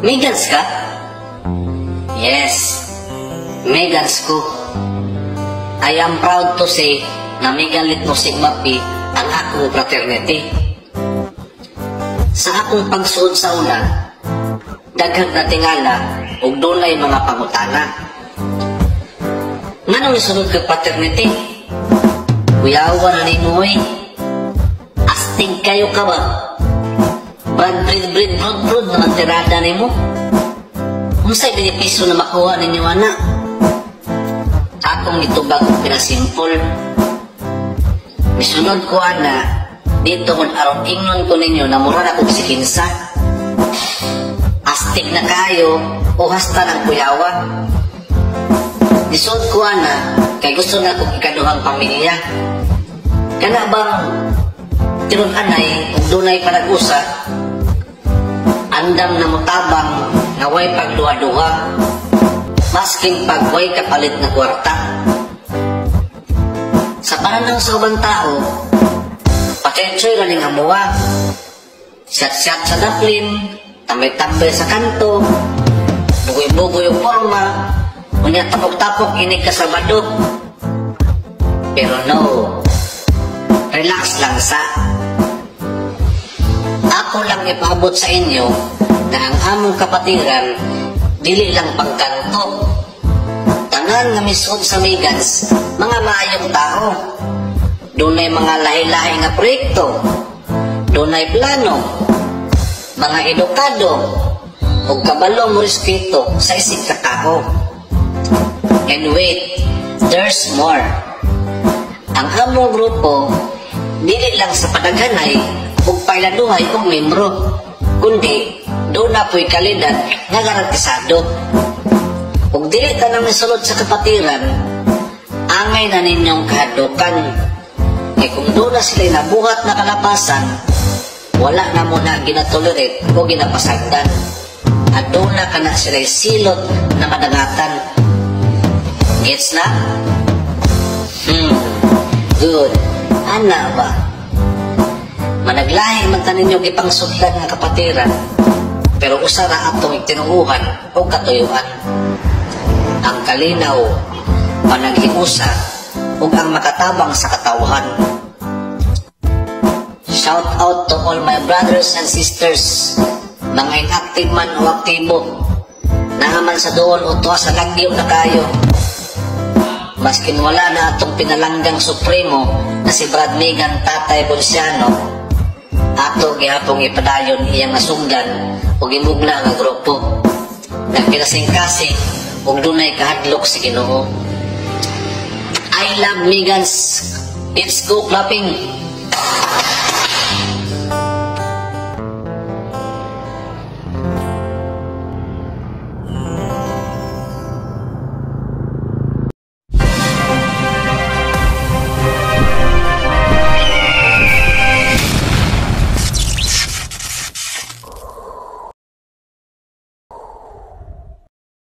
Megans ka? Yes, Megans ko. I am proud to say na Megan Litno Sigma Pi ang akong fraternity. Sa akong pagsuod sa una, daghang na tingala ug dunay mga pangutana. Nganong isunod ka fraternity? Kuyawa na nimo oy. Astig kayo ka ba? Brod na tirada nimo. Unsay benepisyo na makuha ninyo ana? Akong itubag pinasimple. Misunod ko ana, dito kung aron ingnon ko ninyo na mura na kong sikinsa. Astig na kayo o hasta ng kuyawa. Isod ko ana, kay gusto na kong ikaduhang pamilya. Kana bang tinud anay ug dunay panag-usa, andam na mutabang nga way pagduha-duha, masking pagway kapalit na kwarta. Sa pananaw sa ubang tao, patensyo'y raning hamuwa, siyat-siyat sa daplin, tambay-tambay sa kanto, bugoy-bugoy yung forma, unya tapok-tapok inig ka sa badok. Pero no, relax lang sa. Ako lang ipaabot sa inyo na ang among kapatiran dili lang pangkanto. Tanan nga misod sa Megans, mga maayong tao. Dunay mga lahi-lahi nga proyekto, dunay plano, mga edukado, ug kabalong respeto sa isig ka tao. And wait, there's more. Ang among grupo dili lang sa padaghanay ug pailaduhay og membro, kundi doon na po'y kalidad nga garantisado. Ug dili tanang misulod sa kapatiran, angay na ninyong kahadukan. Kaya kung doon na sila'y nabuhat na kalapasan, wala na muna ginatolerate o ginapasagdan. At doon na ka na sila'y silot na madangatan. Gets na? Good. Ana ba? Managlahi man tanin yung ipangsudlan nga kapatiran, pero usara atong itinuuhan o katuyuan. Ang kalinaw, panag-iusa, ug ang makatabang sa katawhan. Shout out to all my brothers and sisters, mga inactive man o aktibo, nahaman sa doon o tuwa sa lagyo na kayo. Maskin wala na atong pinalanggang supremo na si Brad Megan Tatay Bolsiano, ato gihapong ipadayon iyang nasungdan o gimugna nga grupo. Nagpinasing-kasing ug dunay kahadlok si Ginoo. I love Megans. Let's go clapping.